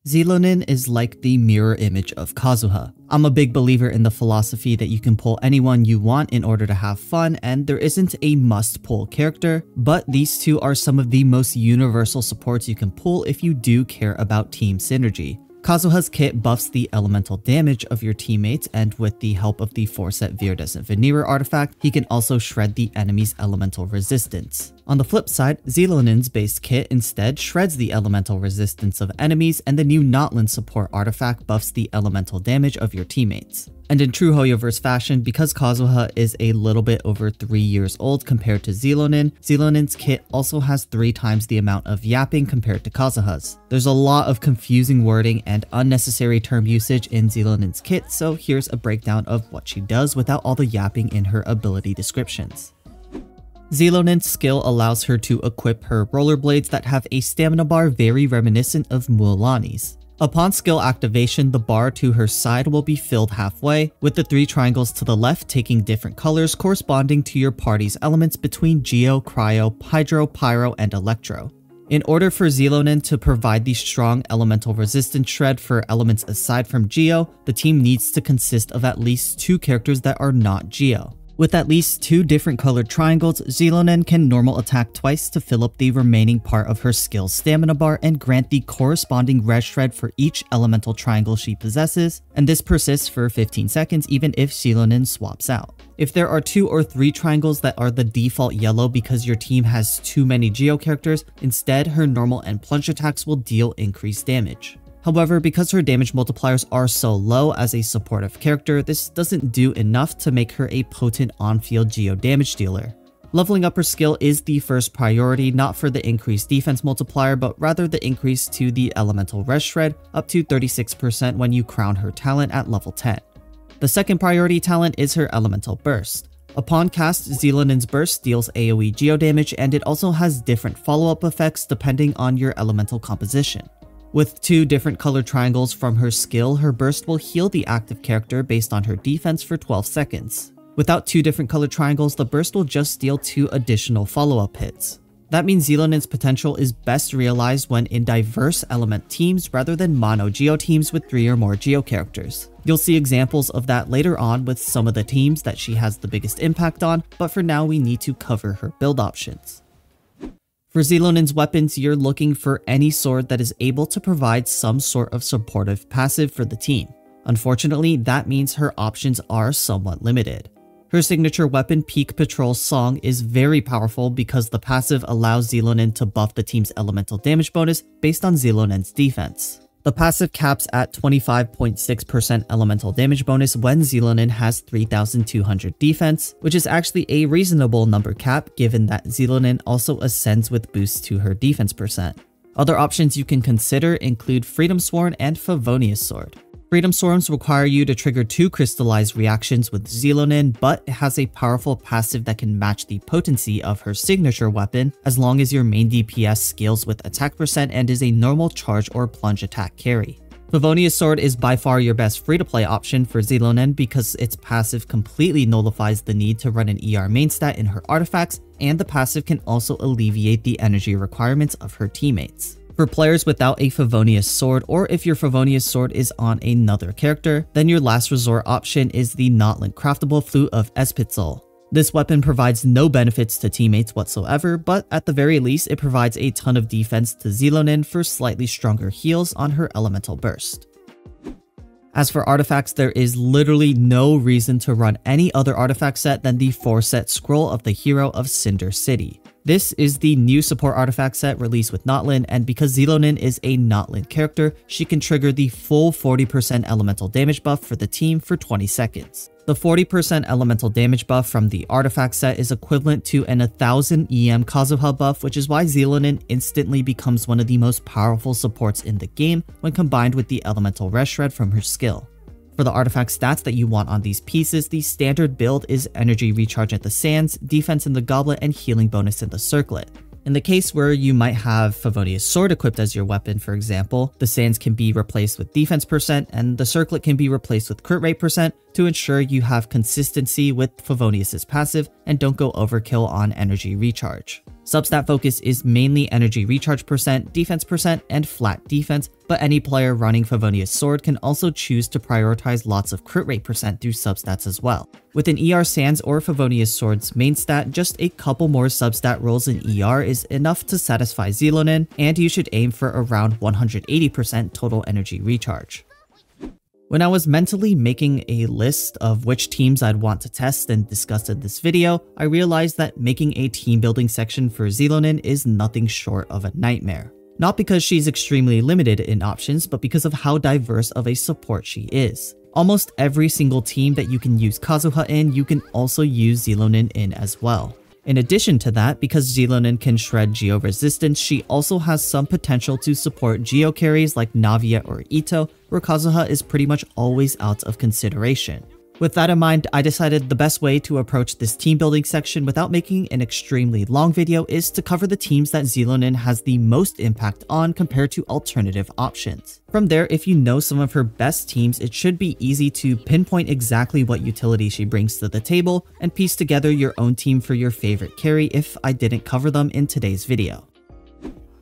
Zilonin is like the mirror image of Kazuha. I'm a big believer in the philosophy that you can pull anyone you want in order to have fun, and there isn't a must-pull character, but these two are some of the most universal supports you can pull if you do care about team synergy. Kazuha's kit buffs the elemental damage of your teammates, and with the help of the 4-set Viridescent Veneer artifact, he can also shred the enemy's elemental resistance. On the flip side, Zilonin's base kit instead shreds the elemental resistance of enemies, and the new Notlin support artifact buffs the elemental damage of your teammates. And in true Hoyoverse fashion, because Kazuha is a little bit over 3 years old compared to Zilonin, Zilonin's kit also has 3 times the amount of yapping compared to Kazuha's. There's a lot of confusing wording and unnecessary term usage in Zilonin's kit, so here's a breakdown of what she does without all the yapping in her ability descriptions. Zilonin's skill allows her to equip her rollerblades that have a stamina bar very reminiscent of Mualani's. Upon skill activation, the bar to her side will be filled halfway, with the 3 triangles to the left taking different colors corresponding to your party's elements between Geo, Cryo, Hydro, Pyro, and Electro. In order for Zilonin to provide the strong elemental resistance shred for elements aside from Geo, the team needs to consist of at least 2 characters that are not Geo. With at least 2 different colored triangles, Zilonin can normal attack twice to fill up the remaining part of her skill's stamina bar and grant the corresponding res shred for each elemental triangle she possesses, and this persists for 15 seconds even if Zilonin swaps out. If there are 2 or 3 triangles that are the default yellow because your team has too many Geo characters, instead her normal and plunge attacks will deal increased damage. However, because her damage multipliers are so low as a supportive character, this doesn't do enough to make her a potent on-field Geo damage dealer. Leveling up her skill is the first priority, not for the increased defense multiplier, but rather the increase to the elemental res shred up to 36% when you crown her talent at level 10. The second priority talent is her elemental burst. Upon cast, Zilonin's burst deals AoE Geo damage, and it also has different follow-up effects depending on your elemental composition. With 2 different colored triangles from her skill, her burst will heal the active character based on her defense for 12 seconds. Without 2 different colored triangles, the burst will just deal 2 additional follow-up hits. That means Zilonin's potential is best realized when in diverse element teams rather than mono Geo teams with 3 or more Geo characters. You'll see examples of that later on with some of the teams that she has the biggest impact on, but for now we need to cover her build options. For Zilonin's weapons, you're looking for any sword that is able to provide some sort of supportive passive for the team. Unfortunately, that means her options are somewhat limited. Her signature weapon, Peak Patrol's Song, is very powerful because the passive allows Zilonin to buff the team's elemental damage bonus based on Zilonin's defense. The passive caps at 25.6% elemental damage bonus when Zilonin has 3200 defense, which is actually a reasonable number cap given that Zilonin also ascends with boosts to her defense percent. Other options you can consider include Freedom Sworn and Favonius Sword. Freedom Sworns require you to trigger 2 crystallized reactions with Zilonin, but it has a powerful passive that can match the potency of her signature weapon as long as your main DPS scales with attack percent and is a normal charge or plunge attack carry. Favonius Sword is by far your best free-to-play option for Zilonin because its passive completely nullifies the need to run an ER main stat in her artifacts, and the passive can also alleviate the energy requirements of her teammates. For players without a Favonius Sword, or if your Favonius Sword is on another character, then your last resort option is the Notlin Craftable Flute of Espitzel. This weapon provides no benefits to teammates whatsoever, but at the very least it provides a ton of defense to Zilonin for slightly stronger heals on her elemental burst. As for artifacts, there is literally no reason to run any other artifact set than the 4-set Scroll of the Hero of Cinder City. This is the new support artifact set released with Notlin, and because Zilonin is a Notlin character, she can trigger the full 40% elemental damage buff for the team for 20 seconds. The 40% elemental damage buff from the artifact set is equivalent to an 1000 EM Kazuha buff, which is why Zilonin instantly becomes one of the most powerful supports in the game when combined with the elemental res shred from her skill. For the artifact stats that you want on these pieces, the standard build is energy recharge at the sands, defense in the goblet, and healing bonus in the circlet. In the case where you might have Favonius Sword equipped as your weapon, for example, the sands can be replaced with defense percent and the circlet can be replaced with crit rate percent to ensure you have consistency with Favonius's passive and don't go overkill on energy recharge. Substat focus is mainly energy recharge percent, defense percent, and flat defense, but any player running Favonia's Sword can also choose to prioritize lots of crit rate percent through substats as well. With an ER Sans or Favonia's Sword's main stat, just a couple more substat rolls in ER is enough to satisfy Zilonen, and you should aim for around 180% total energy recharge. When I was mentally making a list of which teams I'd want to test and discuss in this video, I realized that making a team building section for Zilonen is nothing short of a nightmare. Not because she's extremely limited in options, but because of how diverse of a support she is. Almost every single team that you can use Kazuha in, you can also use Zilonen in as well. In addition to that, because Zilonen can shred Geo resistance, she also has some potential to support Geo carries like Navia or Itto, where Kazuha is pretty much always out of consideration. With that in mind, I decided the best way to approach this team building section without making an extremely long video is to cover the teams that Zilonen has the most impact on compared to alternative options. From there, if you know some of her best teams, it should be easy to pinpoint exactly what utility she brings to the table and piece together your own team for your favorite carry if I didn't cover them in today's video.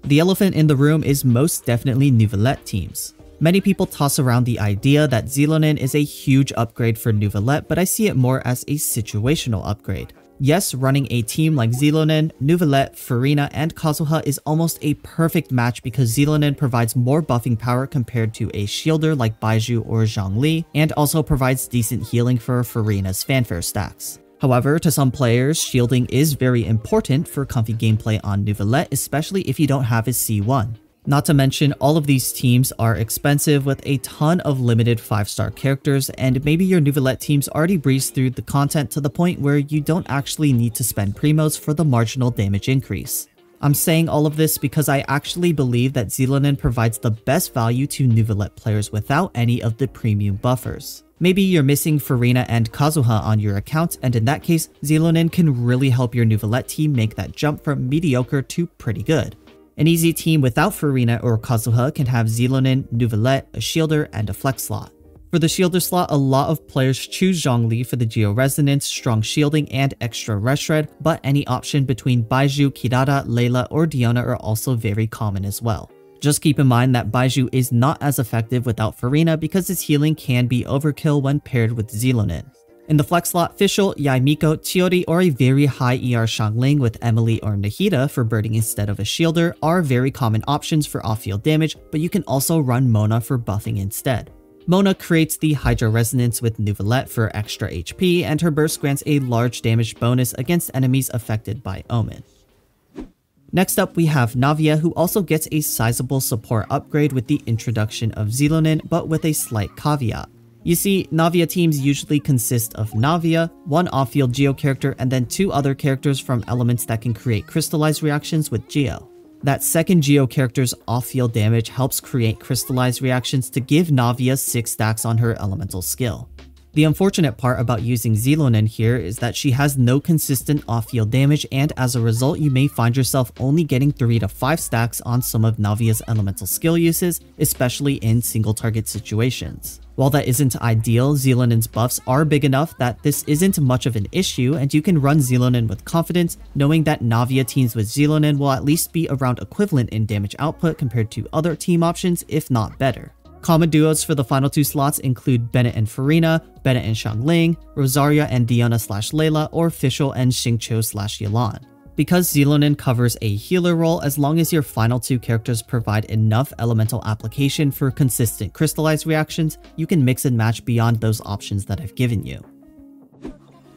The elephant in the room is most definitely Neuvillette teams. Many people toss around the idea that Zilonen is a huge upgrade for Neuvillette, but I see it more as a situational upgrade. Yes, running a team like Zilonen, Neuvillette, Furina, and Kazuha is almost a perfect match because Zilonen provides more buffing power compared to a shielder like Baizhu or Zhongli, and also provides decent healing for Furina's fanfare stacks. However, to some players, shielding is very important for comfy gameplay on Neuvillette, especially if you don't have his C1. Not to mention, all of these teams are expensive with a ton of limited 5-star characters, and maybe your Neuvillette teams already breeze through the content to the point where you don't actually need to spend primos for the marginal damage increase. I'm saying all of this because I actually believe that Zilonen provides the best value to Neuvillette players without any of the premium buffers. Maybe you're missing Furina and Kazuha on your account, and in that case, Zilonen can really help your Neuvillette team make that jump from mediocre to pretty good. An easy team without Furina or Kazuha can have Zilonen, Neuvillette, a shielder, and a flex slot. For the shielder slot, a lot of players choose Zhongli for the Geo Resonance, strong shielding, and extra rest shred, but any option between Baizhu, Kirara, Layla, or Diona are also very common as well. Just keep in mind that Baizhu is not as effective without Furina because his healing can be overkill when paired with Zilonen. In the flex slot, Fischl, Yaimiko, Chiori, or a very high ER Xiangling with Emily or Nahida for birding instead of a shielder are very common options for off-field damage, but you can also run Mona for buffing instead. Mona creates the Hydro Resonance with Neuvillette for extra HP, and her burst grants a large damage bonus against enemies affected by Omen. Next up, we have Navia, who also gets a sizable support upgrade with the introduction of Zilonen, but with a slight caveat. You see, Navia teams usually consist of Navia, one off-field Geo character, and then 2 other characters from elements that can create crystallized reactions with Geo. That second Geo character's off-field damage helps create crystallized reactions to give Navia 6 stacks on her elemental skill. The unfortunate part about using Zilonen here is that she has no consistent off-field damage, and as a result you may find yourself only getting 3 to 5 stacks on some of Navia's elemental skill uses, especially in single target situations. While that isn't ideal, Zilonen's buffs are big enough that this isn't much of an issue, and you can run Zilonen with confidence, knowing that Navia teams with Zilonen will at least be around equivalent in damage output compared to other team options, if not better. Common duos for the final 2 slots include Bennett and Furina, Bennett and Xiangling, Rosaria and Diona/Layla, or Fischl and Xingqiu/Yelan. Because Zilonen covers a healer role, as long as your final 2 characters provide enough elemental application for consistent crystallized reactions, you can mix and match beyond those options that I've given you.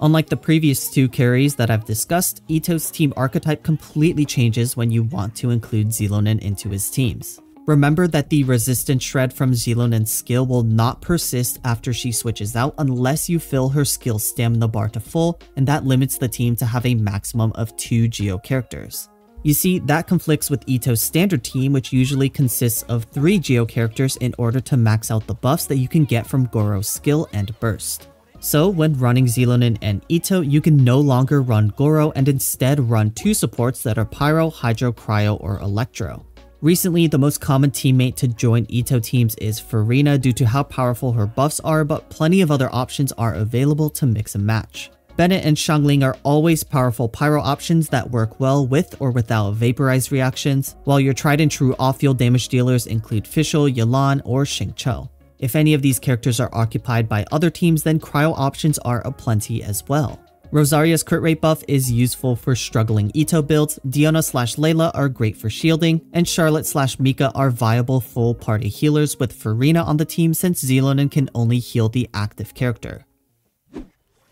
Unlike the previous 2 carries that I've discussed, Itto's team archetype completely changes when you want to include Zilonen into his teams. Remember that the resistance shred from Zilonen's skill will not persist after she switches out unless you fill her skill stamina bar to full, and that limits the team to have a maximum of 2 Geo characters. You see, that conflicts with Itto's standard team, which usually consists of 3 Geo characters in order to max out the buffs that you can get from Goro's skill and burst. So when running Zilonen and Itto, you can no longer run Goro and instead run 2 supports that are Pyro, Hydro, Cryo, or Electro. Recently, the most common teammate to join Itto teams is Furina due to how powerful her buffs are, but plenty of other options are available to mix and match. Bennett and Xiangling are always powerful pyro options that work well with or without vaporize reactions, while your tried and true off-field damage dealers include Fischl, Yelan, or Xingqiu. If any of these characters are occupied by other teams, then cryo options are aplenty as well. Rosaria's crit rate buff is useful for struggling Itto builds, Diona/Layla are great for shielding, and Charlotte/Mika are viable full party healers with Furina on the team since Xilonen can only heal the active character.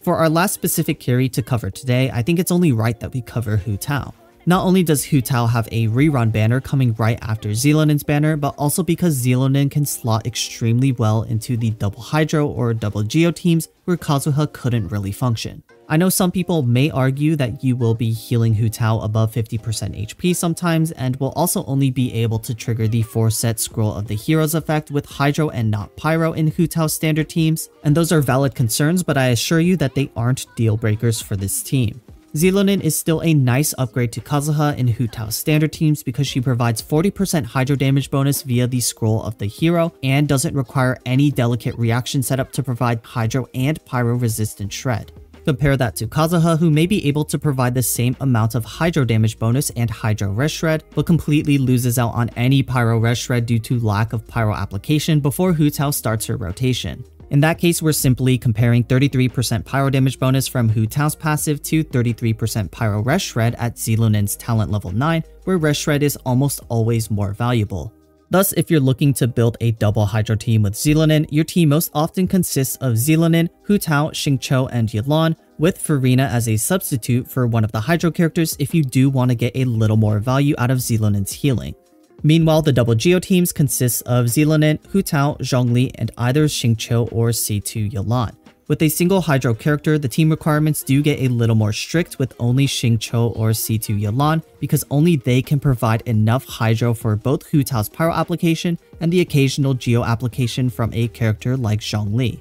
For our last specific carry to cover today, I think it's only right that we cover Hu Tao. Not only does Hu Tao have a rerun banner coming right after Xilonen's banner, but also because Xilonen can slot extremely well into the double Hydro or double Geo teams where Kazuha couldn't really function. I know some people may argue that you will be healing Hu Tao above 50% HP sometimes and will also only be able to trigger the 4-set Scroll of the Heroes effect with Hydro and not Pyro in Hu Tao's standard teams, and those are valid concerns, but I assure you that they aren't deal breakers for this team. Xilonen is still a nice upgrade to Kazuha in Hu Tao's standard teams because she provides 40% Hydro damage bonus via the Scroll of the Hero and doesn't require any delicate reaction setup to provide Hydro and Pyro resistant shred. Compare that to Kazuha, who may be able to provide the same amount of Hydro damage bonus and Hydro res shred, but completely loses out on any Pyro res shred due to lack of Pyro application before Hu Tao starts her rotation. In that case, we're simply comparing 33% Pyro damage bonus from Hu Tao's passive to 33% Pyro res shred at Xilonen's talent level 9, where res shred is almost always more valuable. Thus, if you're looking to build a double Hydro team with Xilonen, your team most often consists of Xilonen, Hu Tao, Xingqiu, and Yelan, with Furina as a substitute for one of the Hydro characters if you do want to get a little more value out of Xilonen's healing. Meanwhile, the double Geo teams consist of Xilonen, Hu Tao, Zhongli, and either Xingqiu or C2 Yelan. With a single Hydro character, the team requirements do get a little more strict with only Xingqiu or C2 Yelan because only they can provide enough Hydro for both Hu Tao's Pyro application and the occasional Geo application from a character like Zhongli.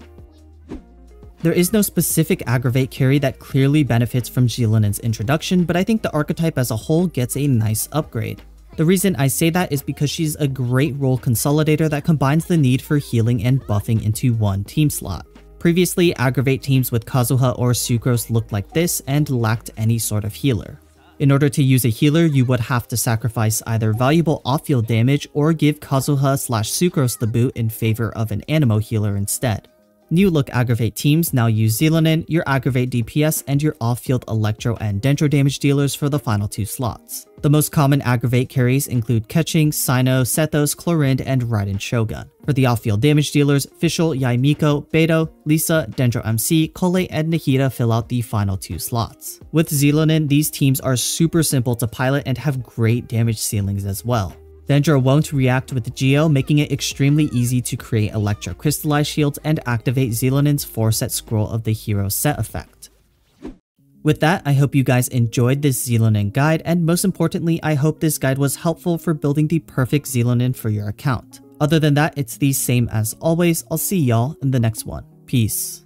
There is no specific aggravate carry that clearly benefits from Xilonen's introduction, but I think the archetype as a whole gets a nice upgrade. The reason I say that is because she's a great role consolidator that combines the need for healing and buffing into one team slot. Previously, aggravate teams with Kazuha or Sucrose looked like this and lacked any sort of healer. In order to use a healer, you would have to sacrifice either valuable off-field damage or give Kazuha/Sucrose the boot in favor of an Anemo healer instead. New look aggravate teams now use Xilonen, your aggravate DPS, and your off-field Electro and Dendro damage dealers for the final 2 slots. The most common aggravate carries include Keqing, Cyno, Sethos, Clorind, and Raiden Shogun. For the off-field damage dealers, Fischl, Yaimiko, Beidou, Lisa, Dendro MC, Kole, and Nahida fill out the final 2 slots. With Xilonen, these teams are super simple to pilot and have great damage ceilings as well. Dendro won't react with Geo, making it extremely easy to create Electro Crystallized shields and activate Xilonen's 4-set Scroll of the Hero set effect. With that, I hope you guys enjoyed this Xilonen guide, and most importantly, I hope this guide was helpful for building the perfect Xilonen for your account. Other than that, it's the same as always. I'll see y'all in the next one. Peace.